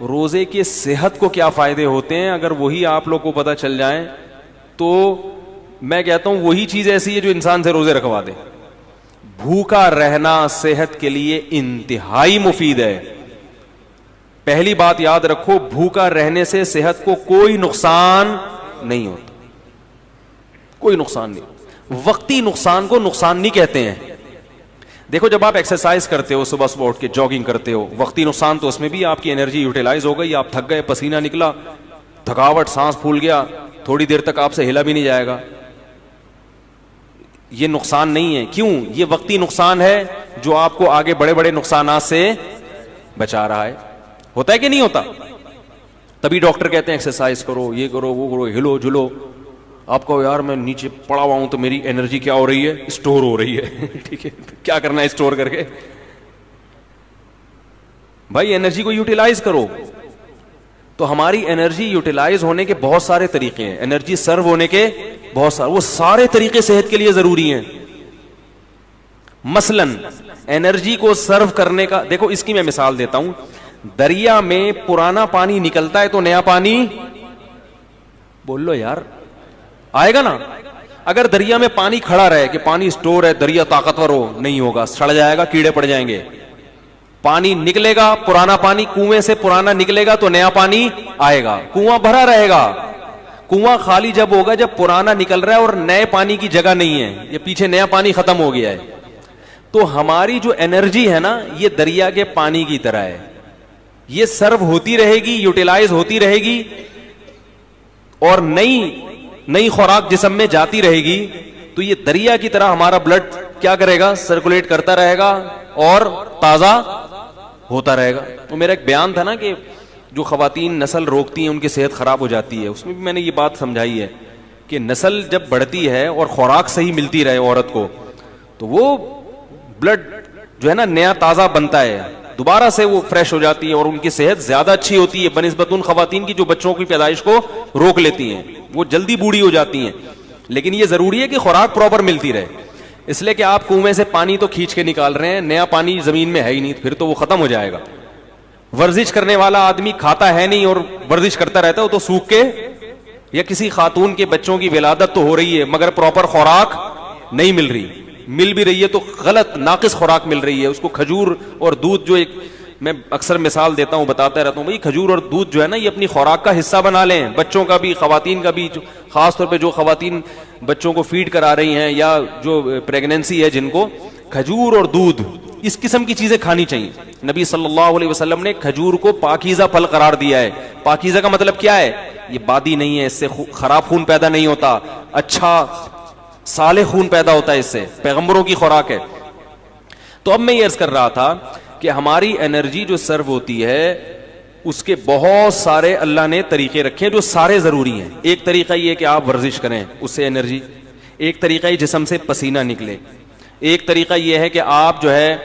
روزے کے صحت کو کیا فائدے ہوتے ہیں اگر وہی آپ لوگ کو پتہ چل جائیں تو میں کہتا ہوں وہی چیز ایسی ہے جو انسان سے روزے رکھوا دے. بھوکا رہنا صحت کے لیے انتہائی مفید ہے. پہلی بات یاد رکھو, بھوکا رہنے سے صحت کو کوئی نقصان نہیں ہوتا, کوئی نقصان نہیں. وقتی نقصان کو نقصان نہیں کہتے ہیں. دیکھو جب آپ ایکسرسائز کرتے ہو, صبح صبح اٹھ کے جاگنگ کرتے ہو, وقتی نقصان تو اس میں بھی آپ کی انرجی یوٹیلائز ہو گئی, آپ تھک گئے, پسینہ نکلا, تھکاوٹ, سانس پھول گیا, تھوڑی دیر تک آپ سے ہلا بھی نہیں جائے گا. یہ نقصان نہیں ہے. کیوں؟ یہ وقتی نقصان ہے جو آپ کو آگے بڑے بڑے نقصانات سے بچا رہا ہے. ہوتا ہے کہ نہیں ہوتا؟ تبھی ڈاکٹر کہتے ہیں ایکسرسائز کرو, یہ کرو, وہ کرو, ہلو جلو. آپ کو یار میں نیچے پڑا ہوا ہوں تو میری انرجی کیا ہو رہی ہے؟ اسٹور ہو رہی ہے. ٹھیک ہے, کیا کرنا ہے اسٹور کر کے؟ بھائی انرجی کو یوٹیلائز کرو. تو ہماری انرجی یوٹیلائز ہونے کے بہت سارے طریقے ہیں, انرجی سرو ہونے کے بہت سارے, وہ سارے طریقے صحت کے لیے ضروری ہیں. مثلاً انرجی کو سرو کرنے کا, دیکھو اس کی میں مثال دیتا ہوں. دریا میں پرانا پانی نکلتا ہے تو نیا پانی, بول لو یار, آئے گا نا. اگر دریا میں پانی کھڑا رہے کہ پانی اسٹور ہے, دریا طاقتور ہو, نہیں ہوگا, سڑ جائے گا, کیڑے پڑ جائیں گے. پانی نکلے گا, پرانا پانی کنویں سے پرانا نکلے گا تو نیا پانی آئے گا. کنواں بھرا رہے گا. کنواں خالی جب ہوگا جب پرانا نکل رہا ہے اور نئے پانی کی جگہ نہیں ہے, یہ پیچھے نیا پانی ختم ہو گیا ہے. تو ہماری جو انرجی ہے نا, یہ دریا کے پانی کی طرح ہے, یہ سرو ہوتی رہے گی, یوٹیلائز ہوتی رہے گی, اور نئی خوراک جسم میں جاتی رہے گی. تو یہ دریا کی طرح ہمارا بلڈ کیا کرے گا؟ سرکولیٹ کرتا رہے گا اور تازہ ہوتا رہے گا. تو میرا ایک بیان تھا نا کہ جو خواتین نسل روکتی ہیں ان کی صحت خراب ہو جاتی ہے, اس میں بھی میں نے یہ بات سمجھائی ہے کہ نسل جب بڑھتی ہے اور خوراک صحیح ملتی رہے عورت کو, تو وہ بلڈ جو ہے نا نیا تازہ بنتا ہے, دوبارہ سے وہ فریش ہو جاتی ہے اور ان کی صحت زیادہ اچھی ہوتی ہے بنسبت ان خواتین کی جو بچوں کی پیدائش کو روک لیتی ہیں. وہ جلدی بوڑھی ہو جاتی ہیں. لیکن یہ ضروری ہے کہ خوراک پراپر ملتی رہے, اس لیے کہ آپ کنویں سے پانی تو کھینچ کے نکال رہے ہیں, نیا پانی زمین میں ہے ہی نہیں, پھر تو وہ ختم ہو جائے گا. ورزش کرنے والا آدمی کھاتا ہے نہیں اور ورزش کرتا رہتا ہے, وہ تو سوکھ کے, یا کسی خاتون کے بچوں کی ولادت تو ہو رہی ہے مگر پراپر خوراک نہیں مل رہی, مل بھی رہی ہے تو غلط ناقص خوراک مل رہی ہے. اس کو کھجور اور دودھ, جو ایک میں اکثر مثال دیتا ہوں, بتاتا رہتا ہوں, بھائی کھجور اور دودھ جو ہے نا یہ اپنی خوراک کا حصہ بنا لیں, بچوں کا بھی, خواتین کا بھی, خاص طور پہ جو خواتین بچوں کو فیڈ کرا رہی ہیں یا جو پریگنینسی ہے جن کو, کھجور اور دودھ اس قسم کی چیزیں کھانی چاہیے. نبی صلی اللہ علیہ وسلم نے کھجور کو پاکیزہ پھل قرار دیا ہے. پاکیزہ کا مطلب کیا ہے؟ یہ بادی نہیں ہے, اس سے خراب خون پیدا نہیں ہوتا, اچھا صالح خون پیدا ہوتا ہے اس سے, پیغمبروں کی خوراک ہے. تو اب میں یہ عرض کر رہا تھا کہ ہماری انرجی جو سرو ہوتی ہے اس کے بہت سارے اللہ نے طریقے رکھے جو سارے ضروری ہیں. ایک طریقہ یہ کہ آپ ورزش کریں, اس سے انرجی. ایک طریقہ یہ جسم سے پسینہ نکلے. ایک طریقہ یہ ہے کہ آپ جو ہے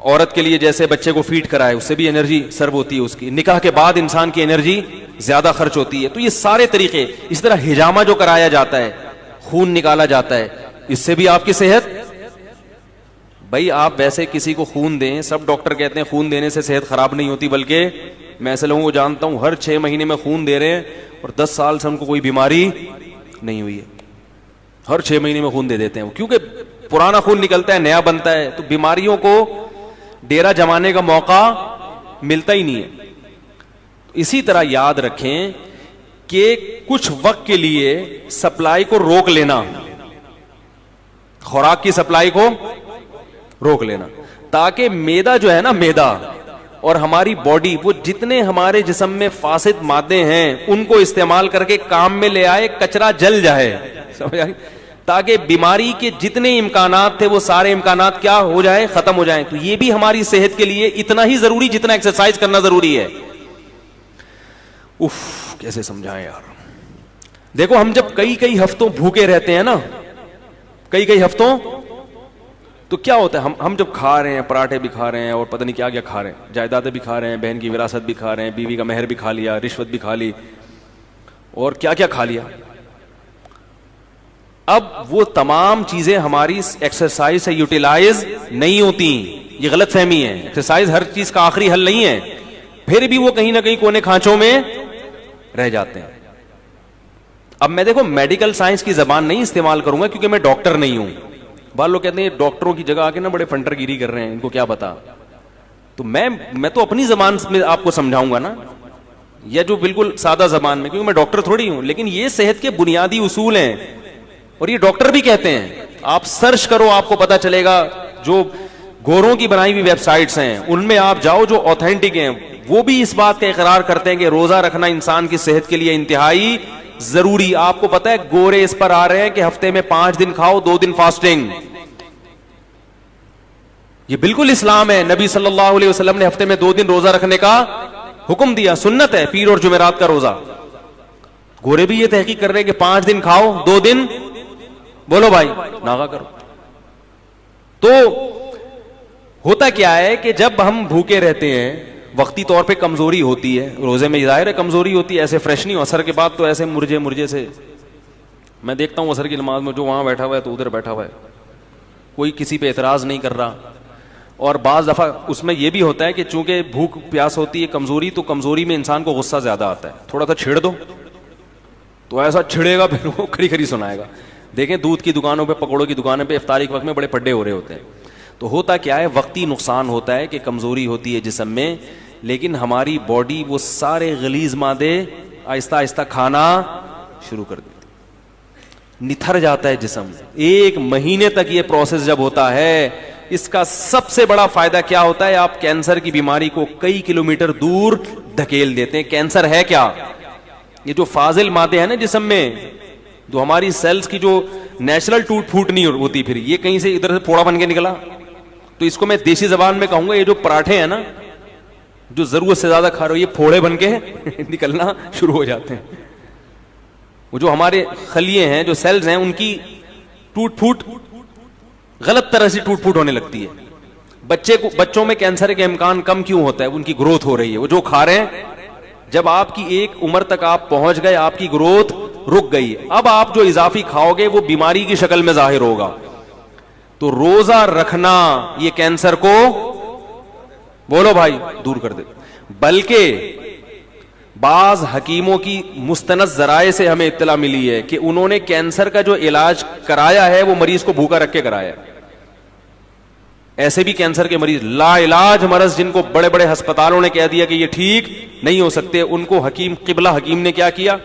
عورت کے لیے جیسے بچے کو فیڈ کرائے, اس سے بھی انرجی سرو ہوتی ہے اس کی. نکاح کے بعد انسان کی انرجی زیادہ خرچ ہوتی ہے. تو یہ سارے طریقے. اس طرح حجامہ جو کرایا جاتا ہے, خون نکالا جاتا ہے, اس سے بھی آپ کی صحت. بھائی آپ ویسے کسی کو خون دیں, سب ڈاکٹر کہتے ہیں خون دینے سے صحت خراب نہیں ہوتی, بلکہ میں ایسے لوگوں کو جانتا ہوں ہر 6 مہینے میں خون دے رہے ہیں اور 10 سال سے ان کو کوئی بیماری نہیں ہوئی ہے. ہر 6 مہینے میں خون دے دیتے ہیں, کیونکہ پرانا خون نکلتا ہے, نیا بنتا ہے, تو بیماریوں کو ڈیرا جمانے کا موقع ملتا ہی نہیں ہے. اسی طرح یاد رکھیں کہ کچھ وقت کے لیے سپلائی کو روک لینا, خوراک کی سپلائی کو روک لینا, تاکہ میدا جو ہے نا, میدا اور ہماری باڈی, وہ جتنے ہمارے جسم میں فاسد مادے ہیں ان کو استعمال کر کے کام میں لے آئے, کچرا جل جائے, سمجھ آئی, تاکہ بیماری کے جتنے امکانات تھے وہ سارے امکانات کیا ہو جائیں, ختم ہو جائیں. تو یہ بھی ہماری صحت کے لیے اتنا ہی ضروری جتنا ایکسرسائز کرنا ضروری ہے. کیسے سمجھائیں یار. دیکھو ہم جب کئی ہفتوں بھوکے رہتے ہیں نا, کئی ہفتوں, تو کیا ہوتا ہے, ہم جب کھا رہے ہیں, پراٹھے بھی کھا رہے ہیں اور پتہ نہیں کیا کیا کھا رہے ہیں, جائیدادیں بھی کھا رہے ہیں, بہن کی وراثت بھی کھا رہے ہیں, بیوی کا مہر بھی کھا لیا, رشوت بھی کھا لی, اور کیا کیا کھا لیا. اب وہ تمام چیزیں ہماری ایکسرسائز سے یوٹیلائز نہیں ہوتی. یہ غلط فہمی ہے. ایکسرسائز ہر چیز کا آخری حل نہیں ہے, پھر بھی وہ کہیں نہ کہیں کونے کھانچوں میں رہ جاتے ہیں. اب میں دیکھو میڈیکل سائنس کی زبان نہیں استعمال کروں گا کیونکہ میں ڈاکٹر نہیں ہوں. بعض لوگ کہتے ہیں ڈاکٹروں کی جگہ آ کے نا بڑے فنٹر گیری کر رہے ہیں, ان کو کیا پتا. تو میں تو اپنی زبان میں آپ کو سمجھاؤں گا نا, یا جو بالکل سادہ زبان میں, کیونکہ میں ڈاکٹر تھوڑی ہوں. لیکن یہ صحت کے بنیادی اصول ہیں اور یہ ڈاکٹر بھی کہتے ہیں. آپ سرچ کرو, آپ کو پتا چلے گا. جو گوروں کی بنائی ہوئی ویب سائٹس ہیں ان میں آپ جاؤ جو اوتھینٹک ہیں, وہ بھی اس بات کا اقرار کرتے ہیں کہ روزہ رکھنا انسان کی صحت کے لیے انتہائی ضروری. آپ کو پتا ہے گورے اس پر آ رہے ہیں کہ ہفتے میں 5 دن کھاؤ 2 دن فاسٹنگ. یہ بالکل اسلام ہے. نبی صلی اللہ علیہ وسلم نے ہفتے میں 2 دن روزہ رکھنے کا حکم دیا, سنت ہے پیر اور جمعرات کا روزہ. گورے بھی یہ تحقیق کر رہے ہیں کہ 5 دن کھاؤ 2 دن بولو بھائی ناغا کرو. تو ہوتا کیا ہے کہ جب ہم بھوکے رہتے ہیں وقتی طور پہ کمزوری ہوتی ہے, روزے میں ظاہر ہے کمزوری ہوتی ہے, ایسے فریش نہیں ہو. اثر کے بعد تو ایسے مرجے سے میں دیکھتا ہوں اثر کی نماز میں جو وہاں بیٹھا ہوا ہے تو ادھر بیٹھا ہوا ہے, کوئی کسی پہ اعتراض نہیں کر رہا. اور بعض دفعہ اس میں یہ بھی ہوتا ہے کہ چونکہ بھوک پیاس ہوتی ہے کمزوری, تو کمزوری میں انسان کو غصہ زیادہ آتا ہے. تھوڑا سا چھیڑ دو تو ایسا چھڑے گا پھر وہ کھری کھری سنائے گا. دیکھیں دودھ کی دکانوں پہ, پکوڑوں کی دکانوں پہ افطاری کے وقت میں بڑے پڈے ہو رہے ہوتے ہیں. تو ہوتا کیا ہے, وقتی نقصان ہوتا ہے کہ کمزوری ہوتی ہے جسم میں, لیکن ہماری باڈی وہ سارے غلیظ مادے آہستہ آہستہ کھانا شروع کر دیتی, نتھر جاتا ہے جسم. 1 مہینے تک یہ پروسیس جب ہوتا ہے, اس کا سب سے بڑا فائدہ کیا ہوتا ہے, آپ کینسر کی بیماری کو کئی کلومیٹر دور دھکیل دیتے ہیں. کینسر ہے کیا, یہ جو فاضل مادے ہیں نا جسم میں, جو ہماری سیلز کی جو نیچرل ٹوٹ پھوٹ نہیں ہوتی, پھر یہ کہیں سے ادھر سے پھوڑا بن کے نکلا. تو اس کو میں دیسی زبان میں کہوں گا, یہ جو پراٹھے ہیں نا جو ضرورت سے زیادہ کھا رہے ہو, یہ پھوڑے بن کے نکلنا شروع ہو جاتے ہیں. وہ جو ہمارے خلیے ہیں, جو سیلز ہیں, ان کی ٹوٹ پھوٹ غلط طرح سے ٹوٹ پھوٹ ہونے لگتی ہے. بچوں میں کینسر کے امکان کم کیوں ہوتا ہے, ان کی گروتھ ہو رہی ہے. وہ جو کھا رہے ہیں, جب آپ کی ایک عمر تک آپ پہنچ گئے, آپ کی گروتھ رک گئی, اب آپ جو اضافی کھاؤ گے وہ بیماری کی شکل میں ظاہر ہوگا. تو روزہ رکھنا یہ کینسر کو بولو بھائی دور کر دے. بلکہ بعض حکیموں کی مستند ذرائع سے ہمیں اطلاع ملی ہے کہ انہوں نے کینسر کا جو علاج کرایا ہے وہ مریض کو بھوکا رکھ کے کرایا. ایسے بھی کینسر کے مریض لا علاج مرض, جن کو بڑے بڑے ہسپتالوں نے کہہ دیا کہ یہ ٹھیک نہیں ہو سکتے, ان کو حکیم قبلہ حکیم نے کیا کیا,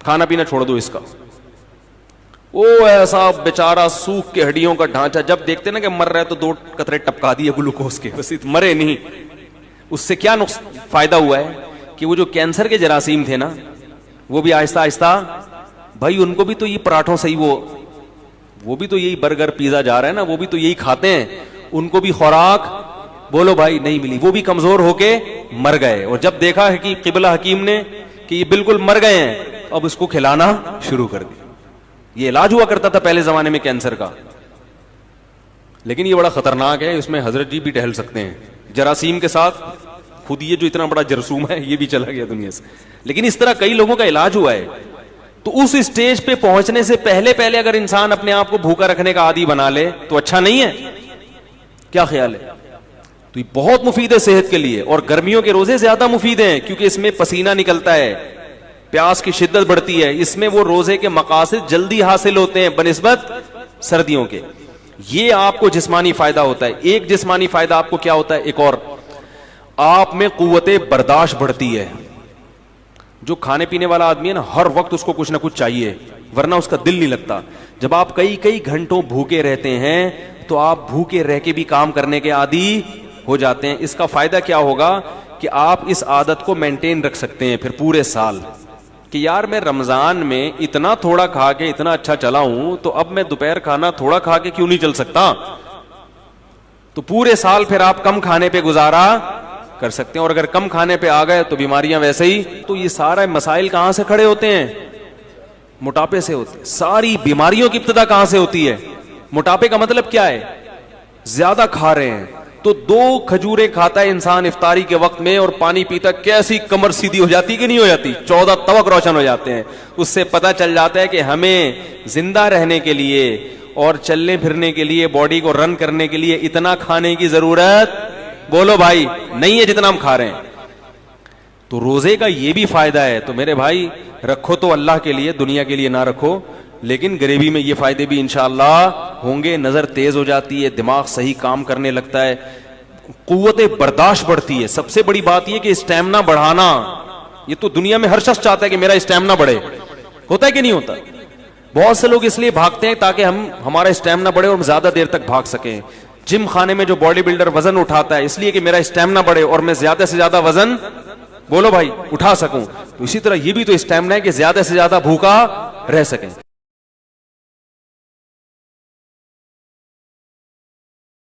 کھانا پینا چھوڑ دو اس کا. وہ ایسا بیچارہ سوکھ کے ہڈیوں کا ڈھانچہ, جب دیکھتے نا کہ مر رہا ہے تو 2 قطرے ٹپکا دیے گلوکوز کے, بس مرے نہیں. اس سے کیا فائدہ ہوا ہے کہ وہ جو کینسر کے جراثیم تھے نا, وہ بھی آہستہ آہستہ, بھائی ان کو بھی تو یہ پراٹھوں سے ہی وہ بھی تو یہی برگر پیزا جا رہا ہے نا, وہ بھی تو یہی کھاتے ہیں, ان کو بھی خوراک بولو بھائی نہیں ملی, وہ بھی کمزور ہو کے مر گئے. اور جب دیکھا ہے کہ قبلہ حکیم نے کہ یہ بالکل مر گئے ہیں, اب اس کو کھلانا شروع کر دیا. یہ علاج ہوا کرتا تھا پہلے زمانے میں کینسر کا, لیکن یہ بڑا خطرناک ہے, اس میں حضرت جی بھی ٹہل سکتے ہیں جراثیم کے ساتھ. خود یہ جو اتنا بڑا جرثوم ہے یہ بھی چلا گیا دنیا سے, لیکن اس طرح کئی لوگوں کا علاج ہوا ہے. تو اس اسٹیج پہ پہنچنے سے پہلے اگر انسان اپنے آپ کو بھوکا رکھنے کا عادی بنا لے تو اچھا نہیں ہے, کیا خیال ہے؟ تو یہ بہت مفید ہے صحت کے لیے, اور گرمیوں کے روزے زیادہ مفید ہیں کیونکہ اس میں پسینہ نکلتا ہے, پیاس کی شدت بڑھتی ہے, اس میں وہ روزے کے مقاصد جلدی حاصل ہوتے ہیں بنسبت سردیوں کے. یہ آپ کو جسمانی فائدہ ہوتا ہے. ایک جسمانی فائدہ آپ کو کیا ہوتا ہے, ایک اور, آپ میں قوت برداشت بڑھتی ہے. جو کھانے پینے والا آدمی ہے نا, ہر وقت اس کو کچھ نہ کچھ چاہیے ورنہ اس کا دل نہیں لگتا. جب آپ کئی گھنٹوں بھوکے رہتے ہیں تو آپ بھوکے رہ کے بھی کام کرنے کے عادی ہو جاتے ہیں. اس کا فائدہ کیا ہوگا کہ آپ اس عادت کو مینٹین رکھ سکتے ہیں پھر پورے سال, کہ یار میں رمضان میں اتنا تھوڑا کھا کے اتنا اچھا چلا ہوں, تو اب میں دوپہر کھانا تھوڑا کھا کے کیوں نہیں چل سکتا. تو پورے سال پھر آپ کم کھانے پہ گزارا کر سکتے ہیں. اور اگر کم کھانے پہ آ گئے تو بیماریاں ویسے ہی. تو یہ سارے مسائل کہاں سے کھڑے ہوتے ہیں, موٹاپے سے ہوتے ہیں. ساری بیماریوں کی ابتدا کہاں سے ہوتی ہے, موٹاپے کا مطلب کیا ہے, زیادہ کھا رہے ہیں. تو 2 کھجوریں کھاتا ہے انسان افطاری کے وقت میں اور پانی پیتا, کیسی کمر سیدھی ہو جاتی کہ نہیں ہو جاتی, 14 طبق روشن ہو جاتے ہیں. اس سے پتہ چل جاتا ہے کہ ہمیں زندہ رہنے کے لیے اور چلنے پھرنے کے لیے, باڈی کو رن کرنے کے لیے اتنا کھانے کی ضرورت, بولو بھائی, نہیں ہے جتنا ہم کھا رہے ہیں. تو روزے کا یہ بھی فائدہ ہے. تو میرے بھائی رکھو تو اللہ کے لیے, دنیا کے لیے نہ رکھو, لیکن غریبی میں یہ فائدے بھی انشاءاللہ ہوں گے. نظر تیز ہو جاتی ہے, دماغ صحیح کام کرنے لگتا ہے, قوت برداشت بڑھتی ہے. سب سے بڑی بات یہ کہ اسٹیمنا بڑھانا, یہ تو دنیا میں ہر شخص چاہتا ہے کہ میرا اسٹیمنا بڑھے, ہوتا ہے کہ نہیں ہوتا؟ بہت سے لوگ اس لیے بھاگتے ہیں تاکہ ہمارا اسٹیمنا بڑھے اور ہم زیادہ دیر تک بھاگ سکیں. جم خانے میں جو باڈی بلڈر وزن اٹھاتا ہے اس لیے کہ میرا اسٹیمنا بڑھے اور میں زیادہ سے زیادہ وزن, بولو بھائی, اٹھا سکوں. تو اسی طرح یہ بھی تو اسٹیمنا ہے کہ زیادہ سے زیادہ بھوکا رہ سکیں.